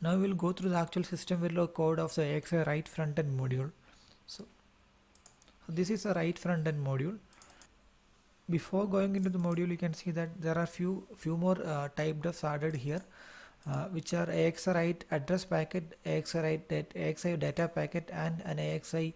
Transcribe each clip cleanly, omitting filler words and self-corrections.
Now we will go through the actual system Verilog code of the AXI write front end module. So this is a write front end module. Before going into the module, you can see that there are few more type defs added here, which are AXI write address packet, AXI write AXI data packet, and an AXI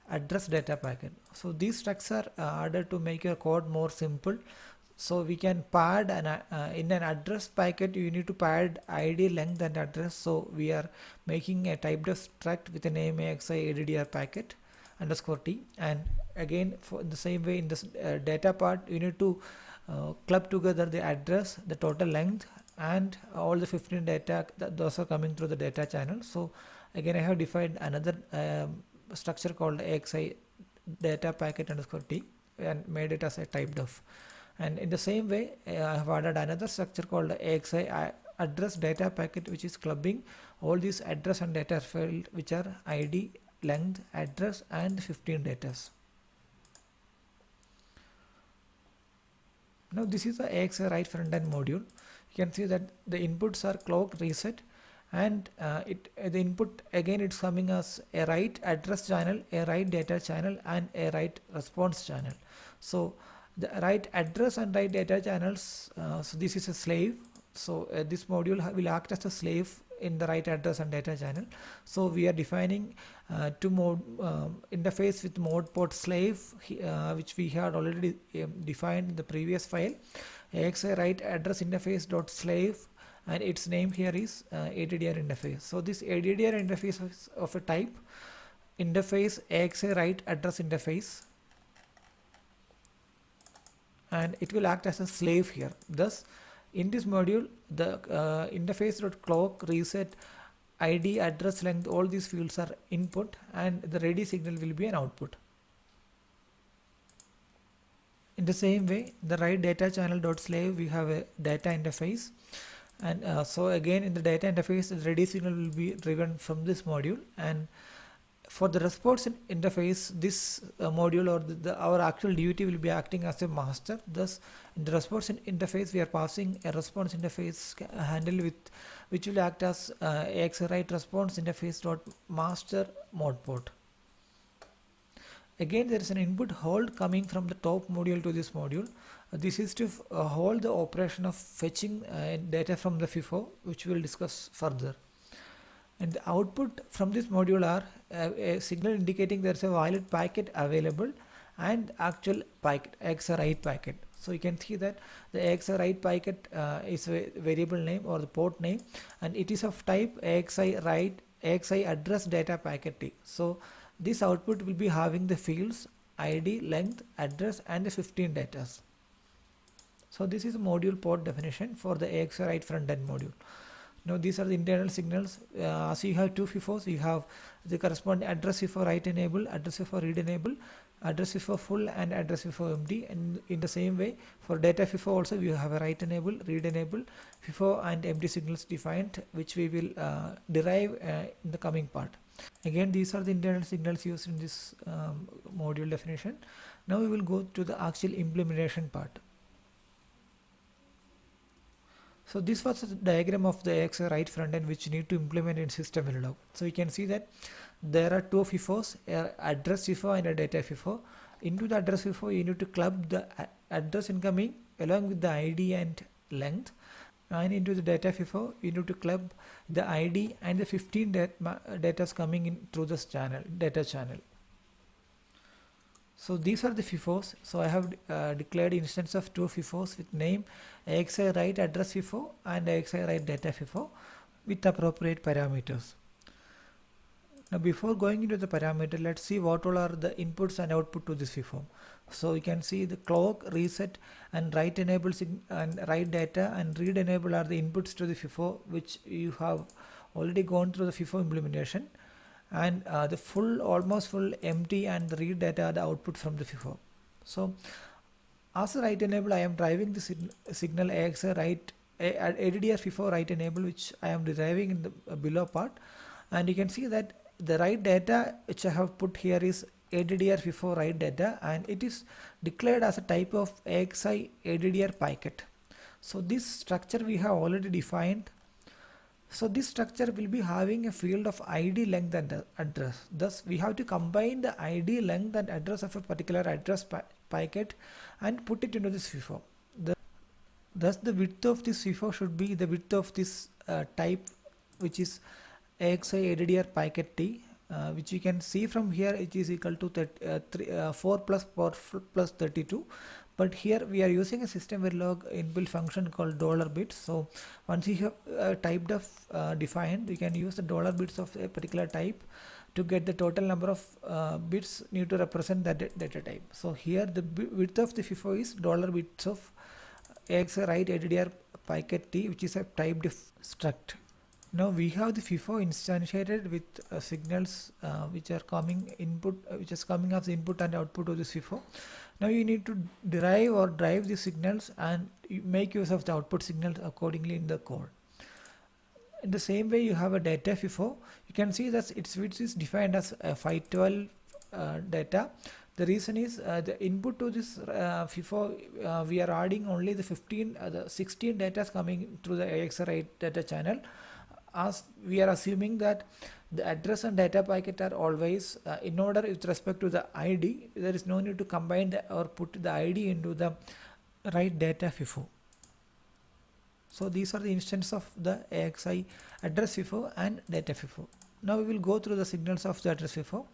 address data packet. So these structures are added to make your code more simple. So we can pad in an address packet you need to pad ID, length, and address. So we are making a typedef struct with the name AXI addr packet underscore t, and again for the same way in this data part you need to club together the address, the total length, and all the 15 data those are coming through the data channel. So again I have defined another structure called AXI data packet underscore t and made it as a typedef. And in the same way I have added another structure called AXI address data packet, which is clubbing all these address and data field which are ID, length, address, and 15 datas. Now this is the AXI write front end module. You can see that the inputs are clock, reset, and the input again it's coming as a write address channel, a write data channel, and a write response channel. So the write address and write data channels, so this is a slave. So this module will act as a slave in the write address and data channel. So we are defining two mode interface with mode port slave, which we had already defined in the previous file, AXI write address interface dot slave, and its name here is ADDR interface. So this ADDR interface is of a type interface AXI write address interface, and it will act as a slave here. Thus in this module the interface.clock, reset, ID, address, length, all these fields are input, and the ready signal will be an output. In the same way, the write data channel dot slave, we have a data interface, and so again in the data interface the ready signal will be driven from this module. And for the response interface, this module or our actual duty will be acting as a master. Thus in the response interface we are passing a response interface handle with which will act as AXI write response interface dot master mode port. Again there is an input hold coming from the top module to this module. This is to hold the operation of fetching data from the FIFO, which we will discuss further. And the output from this module are a signal indicating there is a valid packet available and actual packet, AXI write packet. So you can see that the AXI write packet is a variable name or the port name, and it is of type AXI write AXI address data packet T. So this output will be having the fields ID, length, address, and the 15 datas. So this is a module port definition for the AXI write front end module. Now these are the internal signals. So you have two FIFOs. You have the corresponding address FIFO write enable, address FIFO read enable, address FIFO full, and address FIFO empty. And in the same way for data FIFO also we have a write enable, read enable, FIFO, and empty signals defined, which we will derive in the coming part. Again, these are the internal signals used in this module definition. Now we will go to the actual implementation part. So this was the diagram of the AXI write front end which you need to implement in system Verilog. So you can see that there are two FIFOs, address FIFO and a data FIFO. Into the address FIFO you need to club the address incoming along with the ID and length, and into the data FIFO you need to club the ID and the 15 data coming in through this channel, data channel. So these are the FIFOs. So I have declared instance of two FIFOs with name AXI write address FIFO and AXI write data FIFO with appropriate parameters. Now before going into the parameter, let's see what all are the inputs and output to this FIFO. So you can see the clock, reset, and write enable and write data and read enable are the inputs to the FIFO, which you have already gone through the FIFO implementation. And the full, almost full, empty, and the read data are the output from the FIFO. So as a write enable, I am driving the signal AXI write ADDR FIFO write enable, which I am deriving in the below part. And you can see that the write data which I have put here is ADDR FIFO write data, and it is declared as a type of AXI ADDR packet. So this structure we have already defined So this structure will be having a field of ID length and address. Thus we have to combine the ID length and address of a particular address packet and put it into this FIFO. Thus the width of this FIFO should be the width of this type, which is AXI ADDR packet T, which you can see from here. It is equal to 4 plus 4 plus 32, but here we are using a system verilog inbuilt function called $bits. So once you have typed of defined, you can use the $bits of a particular type to get the total number of bits need to represent that data type. So here the width of the FIFO is $bits of AXI write ADDR packet T, which is a type diff struct. Now we have the FIFO instantiated with signals which are coming input, which is coming as input and output of this FIFO. Now you need to derive or drive the signals and make use of the output signals accordingly in the code. In the same way, you have a data FIFO. You can see that its width is defined as 512 data. The reason is the input to this FIFO, we are adding only the 16 data coming through the AXI write data channel, as we are assuming that the address and data packet are always in order with respect to the ID. There is no need to combine or put the ID into the write data FIFO. So these are the instances of the AXI address FIFO and data FIFO. Now we will go through the signals of the address FIFO.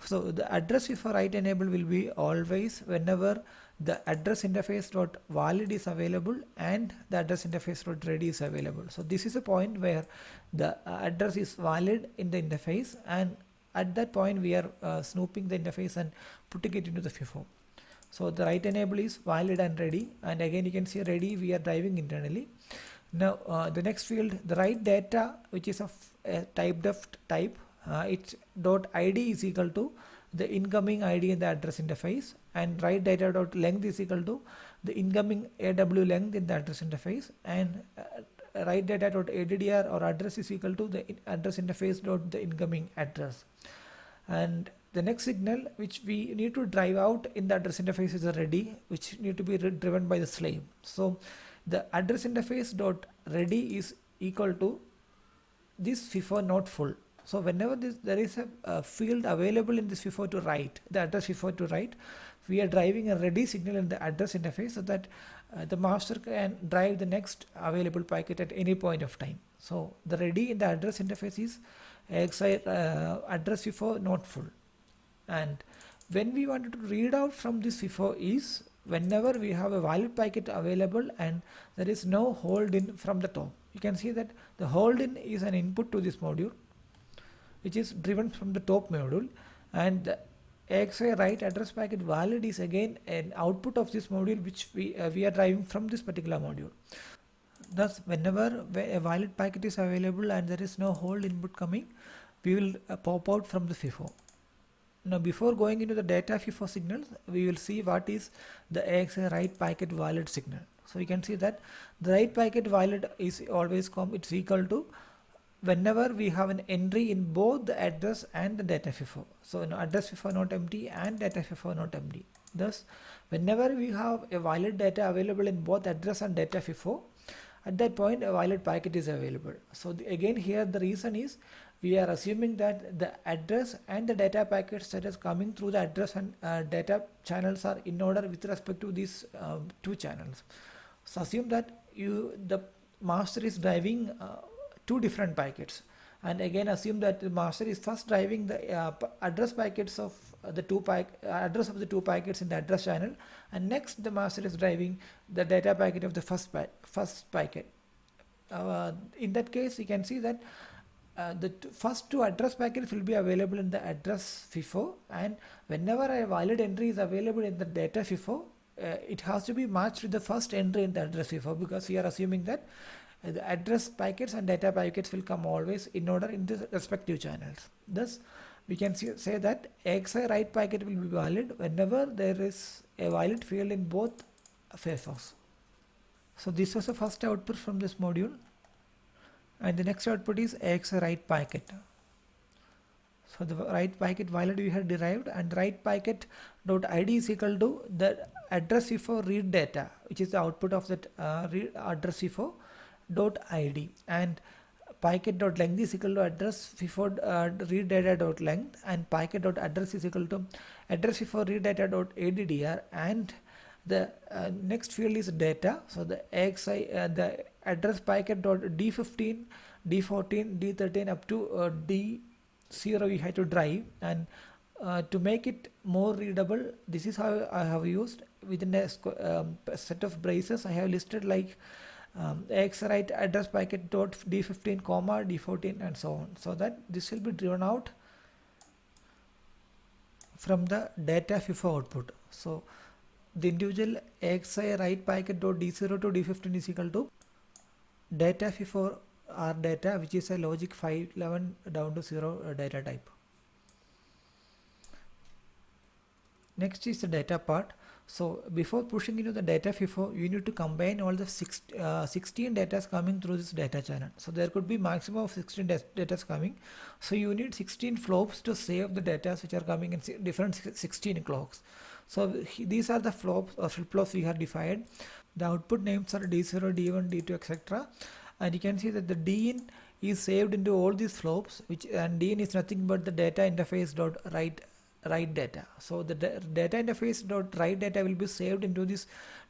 So the address FIFO write enable will be always whenever the address interface dot valid is available and the address interface dot ready is available. So this is a point where the address is valid in the interface, and at that point we are snooping the interface and putting it into the FIFO. So the write enable is valid and ready, and again you can see ready we are driving internally. Now the next field, the write data, which is of typedef type, its dot ID is equal to the incoming ID in the address interface, and write data dot length is equal to the incoming AW length in the address interface, and write data dot ADDR or address is equal to the address interface dot the incoming address. And the next signal which we need to drive out in the address interface is a ready, which need to be driven by the slave. So the address interface dot ready is equal to this FIFO not full. So whenever there is a field available in this FIFO to write, the address FIFO to write, we are driving a ready signal in the address interface so that the master can drive the next available packet at any point of time. So the ready in the address interface is AXI address FIFO not full. And when we wanted to read out from this FIFO is whenever we have a valid packet available and there is no hold in from the top. You can see that the hold in is an input to this module, which is driven from the top module, and the AXI write address packet valid is again an output of this module, which we are driving from this particular module. Thus whenever a valid packet is available and there is no hold input coming, we will pop out from the FIFO. Now before going into the data FIFO signals, we will see what is the AXI write packet valid signal. So you can see that the write packet valid is always it's equal to whenever we have an entry in both the address and the data FIFO. So address FIFO not empty and data FIFO not empty. Thus whenever we have a valid data available in both address and data FIFO, at that point a valid packet is available. So again here the reason is we are assuming that the address and the data packets that is coming through the address and data channels are in order with respect to these two channels. So assume that the master is driving two different packets, and again assume that the master is first driving the address packets of the address of the two packets in the address channel, and next the master is driving the data packet of the first packet. In that case you can see that the first two address packets will be available in the address FIFO, and whenever a valid entry is available in the data FIFO, it has to be matched with the first entry in the address FIFO, because we are assuming that the address packets and data packets will come always in order in the respective channels. Thus we can say that AXI write packet will be valid whenever there is a valid field in both FIFOs. So this was the first output from this module, and the next output is AXI write packet. So the write packet valid we have derived, and write packet dot ID is equal to the address FIFO read data, which is the output of that address FIFO dot ID, and packet.length is equal to address FIFO read data dot length, and packet.address is equal to address FIFO read data dot addr, and the next field is data. So the AXI the address packet dot d15, d14, d13 up to d0 we have to drive, and to make it more readable, this is how I have used within a set of braces. I have listed like AX write address packet dot d15 comma d14 and so on, so that this will be driven out from the data FIFO output. So the individual AXI write packet dot d0 to d15 is equal to data FIFO R data, which is a logic 511 down to 0 data type. Next is the data part. So before pushing into the data FIFO, you need to combine all the 16 data coming through this data channel. So there could be maximum of 16 data coming. So you need 16 flops to save the data which are coming in different 16 clocks. So these are the flops or flip-flops we have defined. The output names are D0, D1, D2, etc. And you can see that the DIN is saved into all these flops, and DIN is nothing but the data interface dot write data. So the data interface dot write data will be saved into this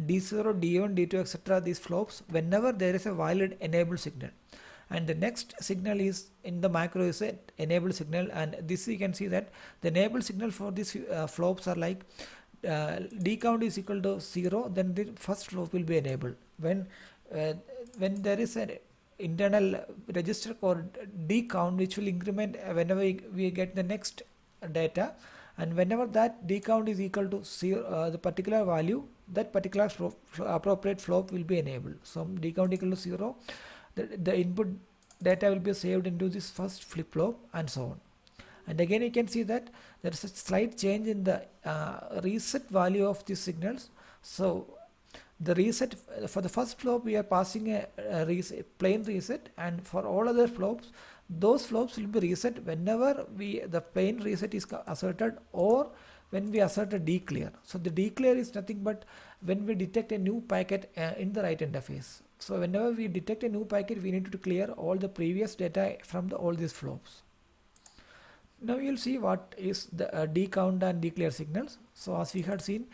D0, D1, D2, etc. these flops whenever there is a valid enable signal. And the next signal is in the macro is an enable signal, and this you can see that the enable signal for these flops are like D count is equal to 0, then the first flop will be enabled. When there is an internal register called D count, which will increment whenever we get the next data, and whenever that D count is equal to 0, the particular value, that particular appropriate flop will be enabled. So D count equal to 0, the input data will be saved into this first flip flop and so on. And again you can see that there is a slight change in the reset value of these signals. So the reset for the first flop we are passing a plain reset, and for all other flops those flops will be reset whenever the plain reset is asserted or when we assert a declear. So the declear is nothing but when we detect a new packet in the write interface. So whenever we detect a new packet, we need to clear all the previous data from all these flops. Now you'll see what is the D count and declare signals. So as we had seen,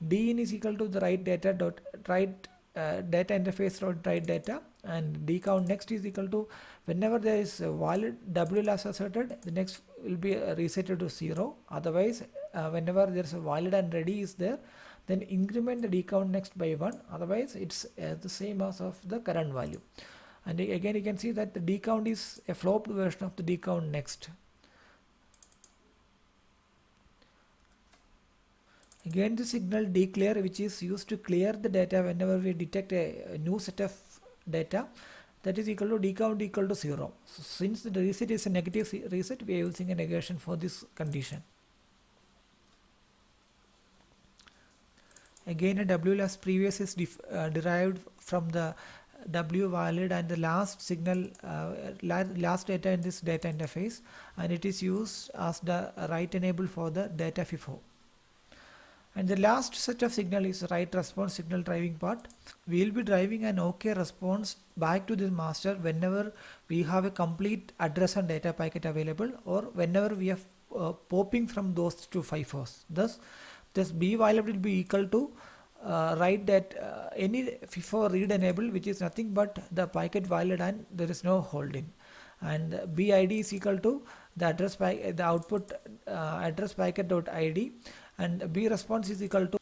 D in is equal to the write data dot write data interface dot write data, and D count next is equal to whenever there is a valid WLAS asserted, the next will be resetted to 0. Otherwise, whenever there is a valid and ready is there, then increment the D count next by 1. Otherwise, it's the same as of the current value. And again, you can see that the D count is a flopped version of the D count next. Again, the signal declare, which is used to clear the data whenever we detect a new set of data, that is equal to D count equal to 0. So since the reset is a negative reset, we are using a negation for this condition. Again, a WLAS previous is derived from the W valid and the last signal, last data in this data interface, and it is used as the write enable for the data FIFO. And the last set of signal is write response signal driving part. We will be driving an OK response back to this master whenever we have a complete address and data packet available, or whenever we are popping from those two FIFOs. Thus this B valid will be equal to write that any FIFO read enable, which is nothing but the packet valid and there is no holding, and BID is equal to the address the output address packet dot ID, and B response is equal to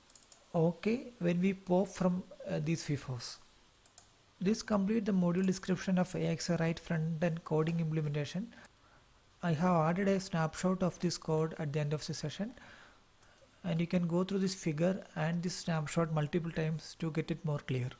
OK when we pop from these FIFOs. This completes the module description of AXI write front-end coding implementation. I have added a snapshot of this code at the end of the session, and you can go through this figure and this snapshot multiple times to get it more clear.